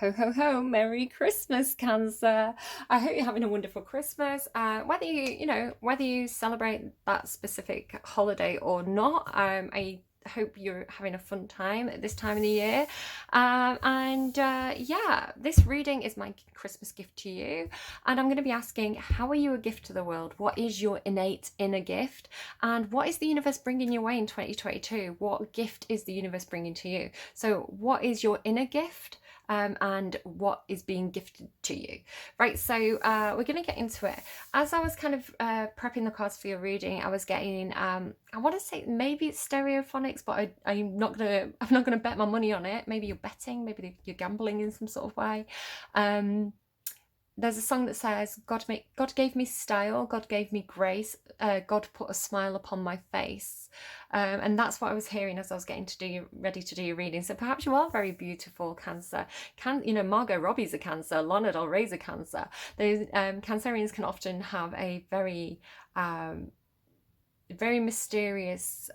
Ho ho ho, Merry Christmas, Cancer. I hope you're having a wonderful Christmas. Whether you celebrate that specific holiday or not, I hope you're having a fun time at this time of the year. Yeah, this reading is my Christmas gift to you. And I'm going to be asking, how are you a gift to the world? What is your innate inner gift? And what is the universe bringing your way in 2022? What gift is the universe bringing to you? So, what is your inner gift? And what is being gifted to you, right? So we're going to get into it. As I was kind of prepping the cards for your reading, I was getting I want to say maybe it's stereophonics, but I'm not gonna bet my money on it. Maybe you're betting, maybe you're gambling in some sort of way. There's a song that says, God gave me style, God gave me grace, God put a smile upon my face. And that's what I was hearing as I was getting ready to do your reading. So perhaps you are very beautiful, Cancer. Margot Robbie's a Cancer, Lana Del Rey's a Cancer. Those Cancerians can often have a very, very mysterious,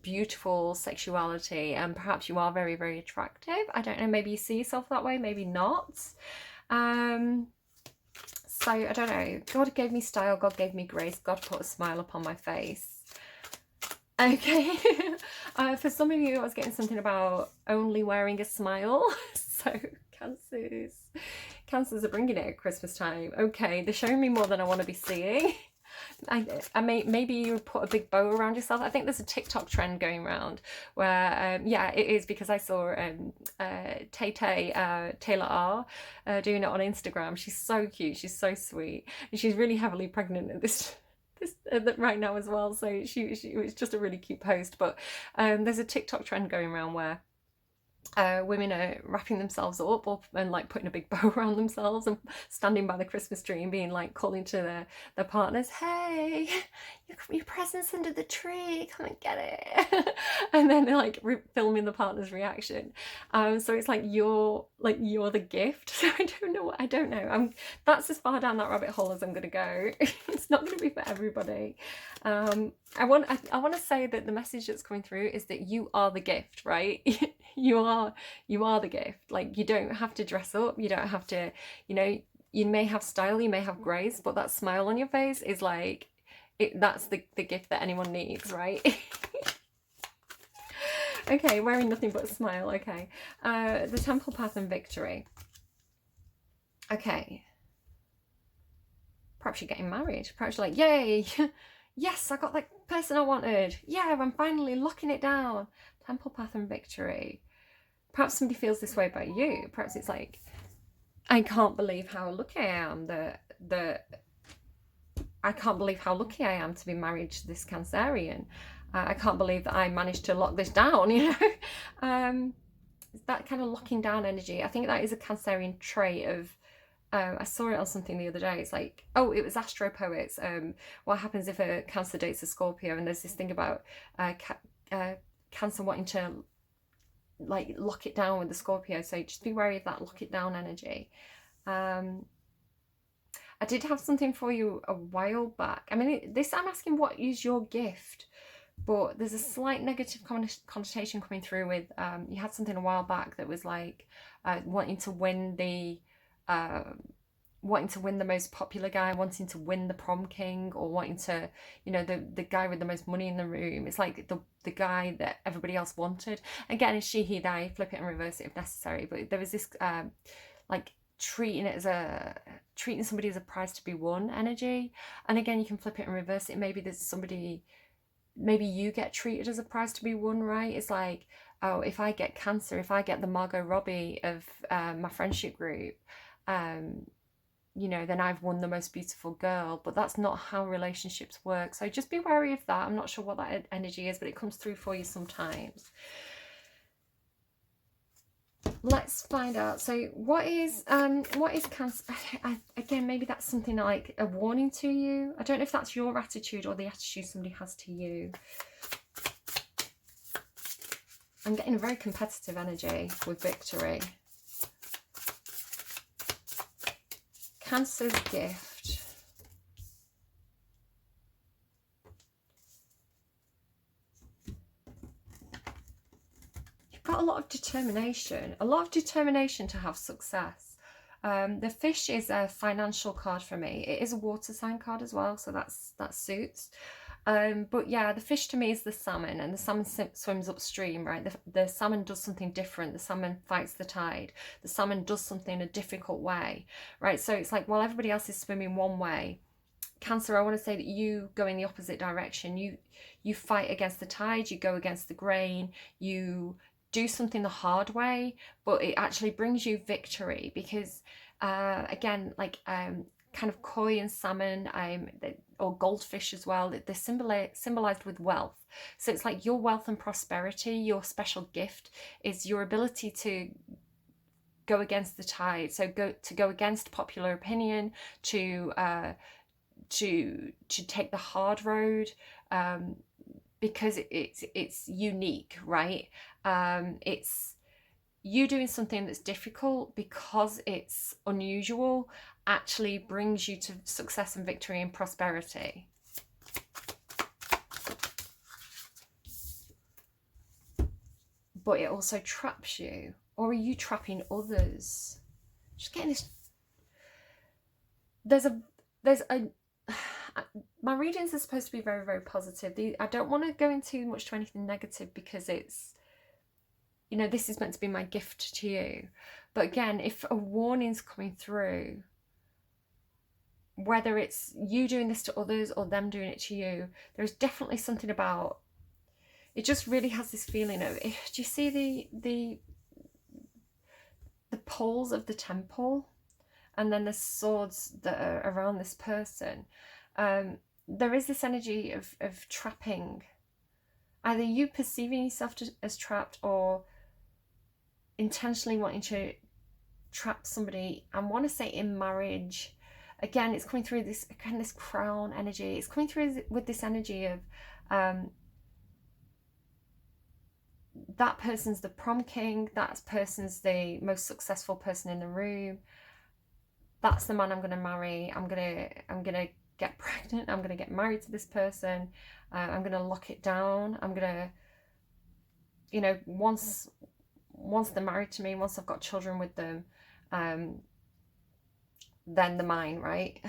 beautiful sexuality, and perhaps you are very, very attractive. I don't know, maybe you see yourself that way, maybe not. So I don't know. God gave me style, God gave me grace, God put a smile upon my face. Okay. For some of you, I was getting something about only wearing a smile. So Cancers are bringing it at Christmas time. Okay, they're showing me more than I want to be seeing. Maybe you put a big bow around yourself. I think there's a TikTok trend going around where, yeah, it is, because I saw Taylor R doing it on Instagram. She's so cute. She's so sweet. And she's really heavily pregnant at this right now as well. So it was just a really cute post. But there's a TikTok trend going around where women are wrapping themselves up and like putting a big bow around themselves and standing by the Christmas tree and being like calling to their partners, hey, your present's under the tree, come and get it. And then they're like filming the partner's reaction. So it's like you're the gift. So I don't know. That's as far down that rabbit hole as I'm gonna go. It's not gonna be for everybody. I want to say that the message that's coming through is that you are the gift, right? you are the gift. Like, you don't have to dress up, you don't have to, you may have style, you may have grace, but that smile on your face is like that's the gift that anyone needs, right? Okay, wearing nothing but a smile. Okay, the temple path and victory. Okay, perhaps you're getting married. Perhaps you're like, yay, yes, I got that person I wanted. Yeah, I'm finally locking it down. Temple path and victory. Perhaps somebody feels this way about you. Perhaps it's like, I can't believe how lucky I am I can't believe how lucky I am to be married to this Cancerian. I can't believe that I managed to lock this down, that kind of locking down energy. I think that is a Cancerian trait of, I saw it on something the other day. It's like, oh, it was Astro Poets. What happens if a Cancer dates a Scorpio? And there's this thing about Cancer wanting to like lock it down with the Scorpio. So just be wary of that lock it down energy. I did have something for you a while back. I mean, I'm asking what is your gift, but there's a slight negative connotation coming through with, you had something a while back that was like wanting to win the most popular guy, wanting to win the prom king, or wanting to, the guy with the most money in the room. It's like the guy that everybody else wanted. Again, it's she, he, they, flip it and reverse it if necessary. But there was this like treating somebody as a prize to be won energy. And again, you can flip it and reverse it. Maybe you get treated as a prize to be won, right? It's like, oh, if I get Cancer, if I get the Margot Robbie of my friendship group, then I've won the most beautiful girl. But that's not how relationships work. So just be wary of that. I'm not sure what that energy is, but it comes through for you sometimes. Let's find out. So what is Cancer? Again, maybe that's something like a warning to you. I don't know if that's your attitude or the attitude somebody has to you. I'm getting a very competitive energy with victory. Cancer's gift. You've got got a lot of determination to have success. The fish is a financial card for me. It is a water sign card as well, so that suits. But yeah, the fish to me is the salmon, and the salmon swims upstream, right? The salmon does something different. The salmon fights the tide. The salmon does something in a difficult way, right? So it's like, while everybody else is swimming one way, Cancer, I want to say that you go in the opposite direction. You fight against the tide, you go against the grain, you do something the hard way, but it actually brings you victory, because again, like kind of koi and salmon, or goldfish as well, they're symbolized with wealth. So it's like your wealth and prosperity, your special gift is your ability to go against the tide. So go against popular opinion, to take the hard road, because it's unique, right? It's you doing something that's difficult because it's unusual, actually brings you to success and victory and prosperity. But it also traps you. Or are you trapping others? Just getting this. There's a my readings are supposed to be very, very positive. I don't want to go into much to anything negative, because it's, you know, this is meant to be my gift to you. But again, if a warning's coming through, whether it's you doing this to others or them doing it to you, there's definitely something about it. Just really has this feeling of, do you see the poles of the temple, and then the swords that are around this person? There is this energy of trapping, either you perceiving yourself as trapped, or intentionally wanting to trap somebody. I want to say in marriage. Again, it's coming through this crown energy. It's coming through with this energy of that person's the prom king, that person's the most successful person in the room, that's the man I'm going to marry. I'm gonna get pregnant, I'm going to get married to this person, I'm going to lock it down, I'm going to, you know, once they're married to me, once I've got children with them, then they're mine, right?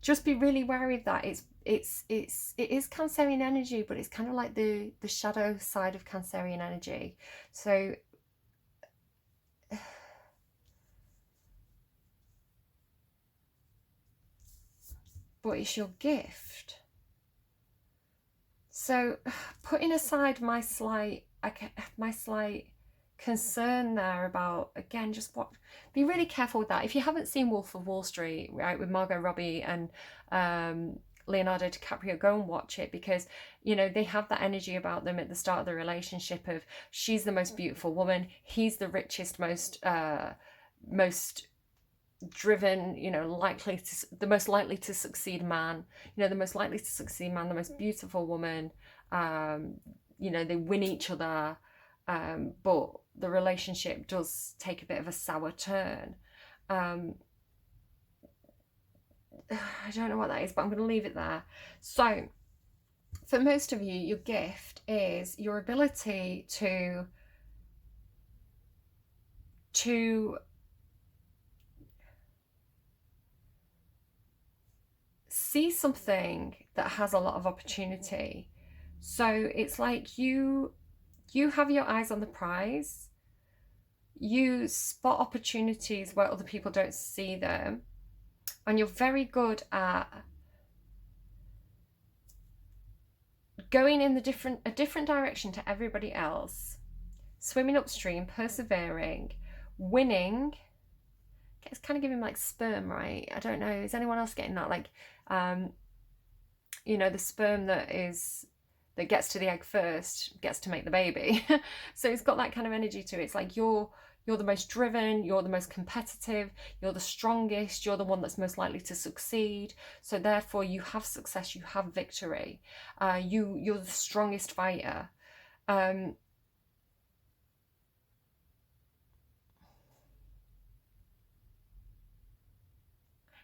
Just be really wary of that. It is Cancerian energy, but it's kind of like the shadow side of Cancerian energy. So but it's your gift. So putting aside my slight concern there about, again, just be really careful with that. If you haven't seen Wolf of Wall Street, right, with Margot Robbie and Leonardo DiCaprio, go and watch it, because, you know, they have that energy about them at the start of the relationship of, she's the most beautiful woman, he's the richest, most driven, you know, the most likely to succeed man, you know, the most likely to succeed man, the most beautiful woman, you know, they win each other, but the relationship does take a bit of a sour turn. I don't know what that is, but I'm going to leave it there. So for most of you, your gift is your ability to see something that has a lot of opportunity. So it's like you have your eyes on the prize, you spot opportunities where other people don't see them, and you're very good at going in a different direction to everybody else, swimming upstream, persevering, winning. It's kind of giving like sperm, right? I don't know, is anyone else getting that? Like, you know, the sperm that gets to the egg first gets to make the baby. So it's got that kind of energy to it. It's like you're the most driven, you're the most competitive, you're the strongest, you're the one that's most likely to succeed. So therefore you have success, you have victory. You're the strongest fighter.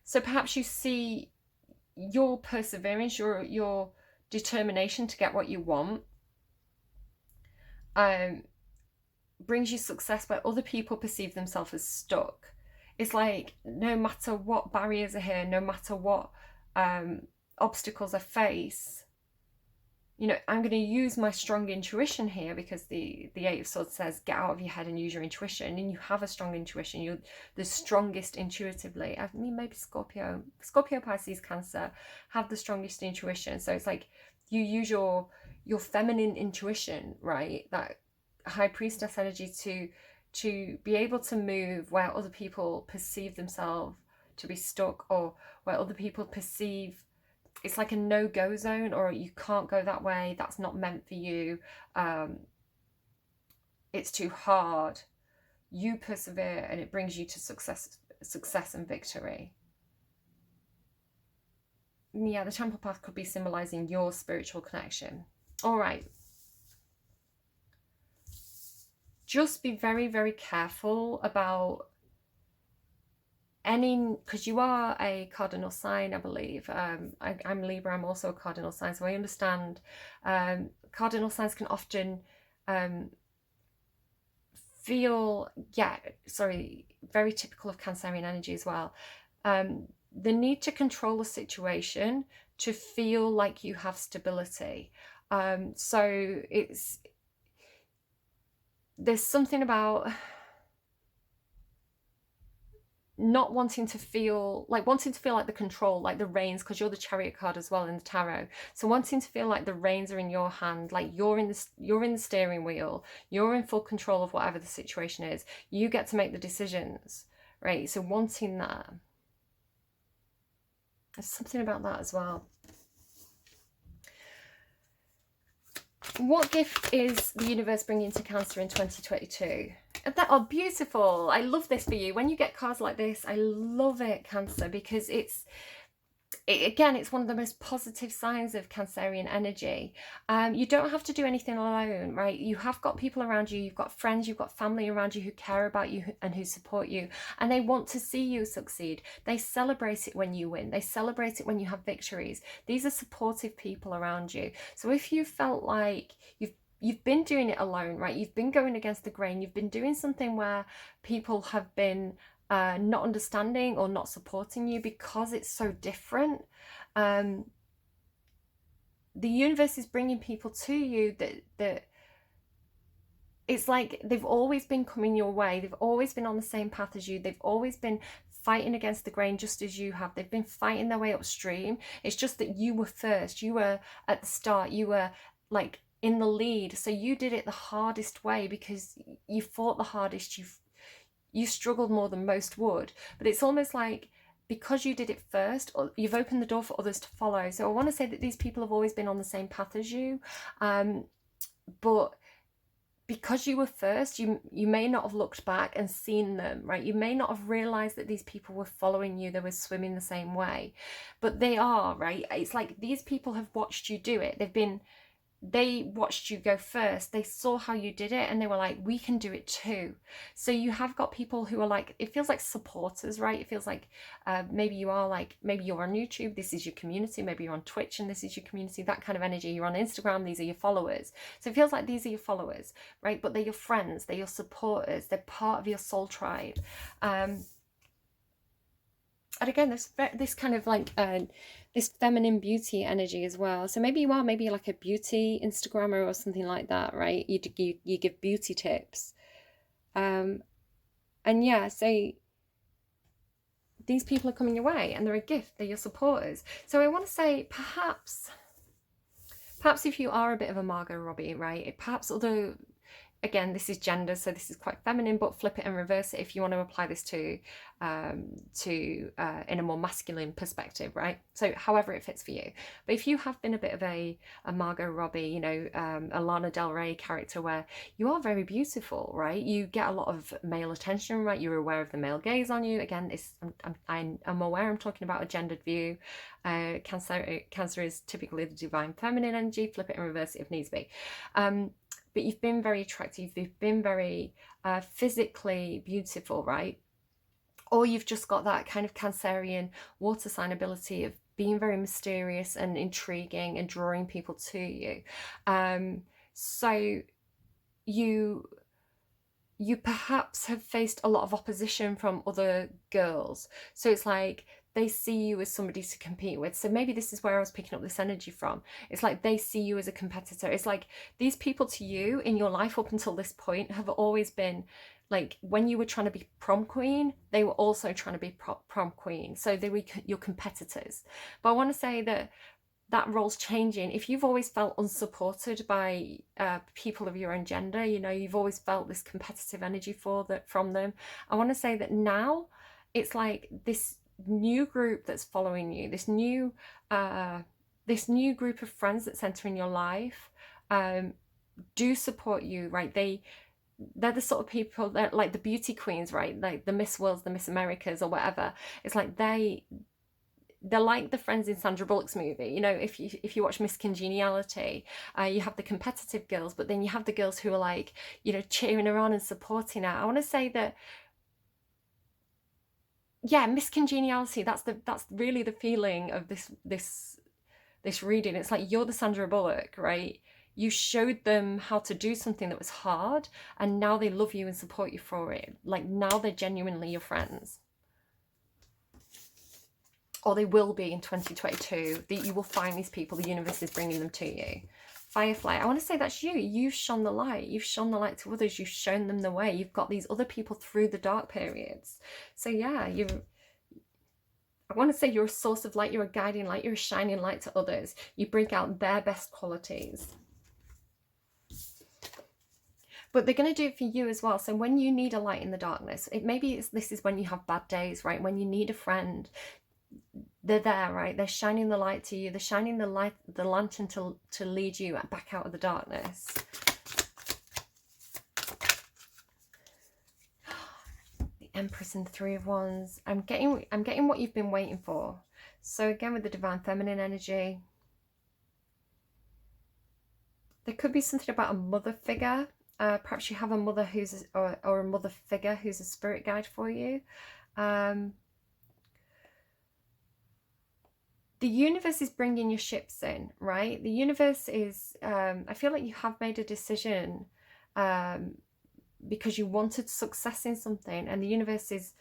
So perhaps you see your perseverance, your determination to get what you want, brings you success where other people perceive themselves as stuck. It's like no matter what barriers are here, no matter what obstacles I face, you know, I'm going to use my strong intuition here, because the Eight of Swords says get out of your head and use your intuition, and you have a strong intuition. You're the strongest intuitively. I mean, maybe Scorpio, Pisces, Cancer have the strongest intuition. So it's like you use your feminine intuition, right? That high priestess energy to be able to move where other people perceive themselves to be stuck, or where other people perceive it's like a no-go zone, or you can't go that way, that's not meant for you, it's too hard. You persevere and it brings you to success and victory. Yeah, the temple path could be symbolizing your spiritual connection. All right, just be very, very careful about because you are a cardinal sign, I believe. I'm Libra, I'm also a cardinal sign, so I understand cardinal signs can often feel, very typical of Cancerian energy as well. The need to control a situation to feel like you have stability. So there's something about not wanting to feel like the control, like the reins, because you're the Chariot card as well in the tarot. So wanting to feel like the reins are in your hand, like you're in the steering wheel, you're in full control of whatever the situation is. You get to make the decisions, right? So wanting that. There's something about that as well. What gift is the universe bringing to Cancer in 2022? Oh, beautiful. I love this for you. When you get cards like this, I love it, Cancer, because again, it's one of the most positive signs of Cancerian energy. You don't have to do anything alone, right? You have got people around you, you've got friends, you've got family around you who care about you and who support you, and they want to see you succeed. They celebrate it when you win. They celebrate it when you have victories. These are supportive people around you. So if you felt like you've been doing it alone, right? You've been going against the grain. You've been doing something where people have been not understanding or not supporting you because it's so different. The universe is bringing people to you that it's like they've always been coming your way. They've always been on the same path as you. They've always been fighting against the grain just as you have. They've been fighting their way upstream. It's just that you were first. You were at the start. You were like in the lead. So you did it the hardest way because you fought the hardest. You struggled more than most would, but it's almost like because you did it first, you've opened the door for others to follow. So I want to say that these people have always been on the same path as you, but because you were first, you may not have looked back and seen them, right? You may not have realized that these people were following you, they were swimming the same way, but they are, right? It's like these people have watched you do it. They watched you go first, they saw how you did it, and they were like, we can do it too. So you have got people who are like, it feels like supporters, right? It feels like maybe you're on YouTube, this is your community. Maybe you're on Twitch and this is your community, that kind of energy. You're on Instagram, these are your followers. So it feels like these are your followers, right? But they're your friends, they're your supporters, they're part of your soul tribe. And again, this kind of like this feminine beauty energy as well. So maybe you are like a beauty Instagrammer or something like that, right? You give beauty tips, and yeah, so these people are coming your way and they're a gift. They're your supporters. So I want to say perhaps if you are a bit of a Margot Robbie, right? Perhaps again, this is gender, so this is quite feminine, but flip it and reverse it if you want to apply this to in a more masculine perspective, right? So however it fits for you. But if you have been a bit of a Margot Robbie, you know, a Lana Del Rey character where you are very beautiful, right? You get a lot of male attention, right? You're aware of the male gaze on you. Again, I'm aware I'm talking about a gendered view. Cancer is typically the divine feminine energy. Flip it and reverse it if needs be. But you've been very attractive, you've been very physically beautiful, right? Or you've just got that kind of Cancerian water sign ability of being very mysterious and intriguing and drawing people to you. So you perhaps have faced a lot of opposition from other girls. So it's like they see you as somebody to compete with. So maybe this is where I was picking up this energy from. It's like they see you as a competitor. It's like these people to you in your life up until this point have always been like, when you were trying to be prom queen, they were also trying to be prom queen. So they were your competitors. But I want to say that that role's changing. If you've always felt unsupported by people of your own gender, you know, you've always felt this competitive energy from them. I want to say that now it's like this new group that's following you, this new group of friends that's entering your life, do support you, right? They're the sort of people that, like the beauty queens, right? Like the Miss Worlds, the Miss Americas, or whatever. It's like they're like the friends in Sandra Bullock's movie. You know, if you watch Miss Congeniality, you have the competitive girls, but then you have the girls who are like, you know, cheering her on and supporting her. I want to say that, yeah, Miss Congeniality, that's really the feeling of this reading. It's like you're the Sandra Bullock, right? You showed them how to do something that was hard, and now they love you and support you for it. Like now they're genuinely your friends. Or they will be in 2022, that you will find these people, the universe is bringing them to you. Firefly, I want to say that's you. You've shone the light. You've shone the light to others. You've shown them the way. You've got these other people through the dark periods. So yeah, I want to say you're a source of light. You're a guiding light. You're a shining light to others. You bring out their best qualities. But they're going to do it for you as well. So when you need a light in the darkness, this is when you have bad days, right? When you need a friend, they're there, right? They're shining the light to you. They're shining the lantern to lead you back out of the darkness. The Empress and Three of Wands. I'm getting what you've been waiting for. So again, with the Divine Feminine energy, there could be something about a mother figure. Perhaps you have a mother or a mother figure who's a spirit guide for you. The universe is bringing your ships in, right? The universe is, I feel like you have made a decision because you wanted success in something, and the universe is,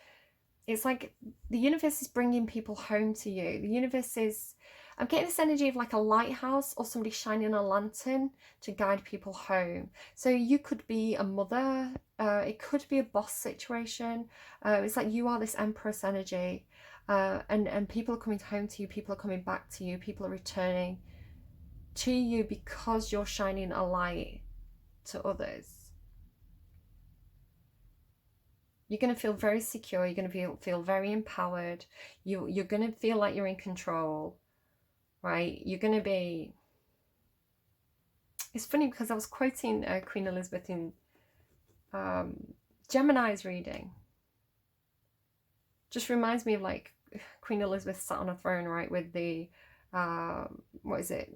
it's like the universe is bringing people home to you. The universe is, I'm getting this energy of like a lighthouse or somebody shining a lantern to guide people home. So you could be a mother, it could be a boss situation. It's like you are this Empress energy. And people are coming home to you, people are coming back to you, people are returning to you because you're shining a light to others. You're going to feel very secure, you're going to feel very empowered, you're going to feel like you're in control, right? You're going to be... It's funny because I was quoting Queen Elizabeth in Gemini's reading. Just reminds me of like Queen Elizabeth sat on a throne, right, with the what is it,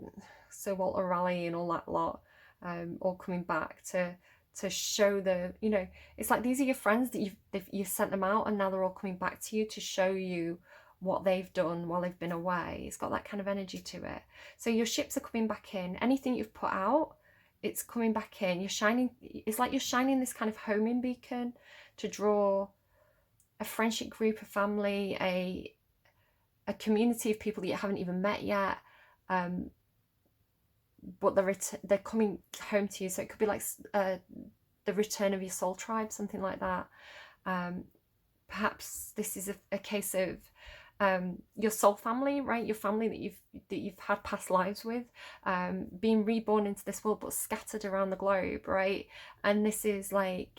Sir Walter Raleigh and all that lot, all coming back to show the, you know, it's like these are your friends that you've sent them out, and now they're all coming back to you to show you what they've done while they've been away. It's got that kind of energy to it. So your ships are coming back in. Anything you've put out, it's coming back in. You're shining. It's like you're shining this kind of homing beacon to draw a friendship group, a family, a community of people that you haven't even met yet, but they're coming home to you. So it could be like the return of your soul tribe, something like that. Perhaps this is a case of your soul family, right? Your family that you've had past lives with, being reborn into this world but scattered around the globe, right? And this is like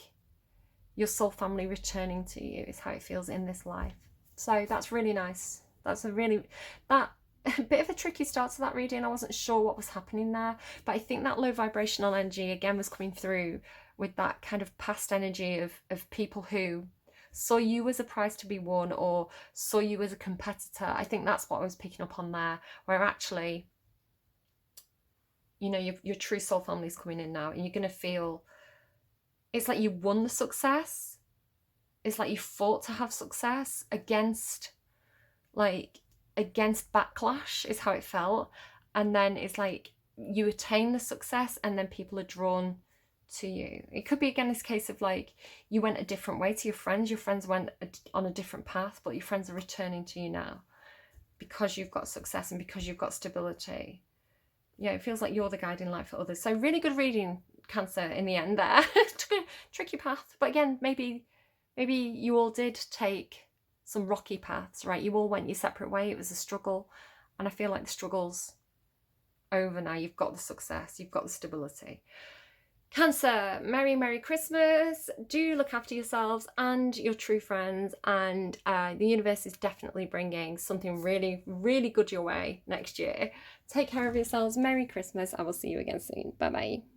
your soul family returning to you is how it feels in this life. So that's really nice. That's a bit of a tricky start to that reading. I wasn't sure what was happening there, but I think that low vibrational energy again was coming through with that kind of past energy of people who saw you as a prize to be won or saw you as a competitor. I think that's what I was picking up on there, where actually, you know, your true soul family is coming in now, and you're going to feel, it's like you won the success. It's like you fought to have success against backlash is how it felt. And then it's like you attain the success, and then people are drawn to you. It could be, again, this case of like you went a different way to your friends went on a different path, but your friends are returning to you now because you've got success and because you've got stability. Yeah, it feels like you're the guiding light for others. So really good reading, Cancer, in the end there. Tricky path, but again, maybe you all did take some rocky paths, right? You all went your separate way. It was a struggle, and I feel like the struggle's over now. You've got the success, you've got the stability. Cancer, Merry Christmas. Do look after yourselves and your true friends, and the universe is definitely bringing something really good your way next year. Take care of yourselves. Merry Christmas. I will see you again soon. Bye bye.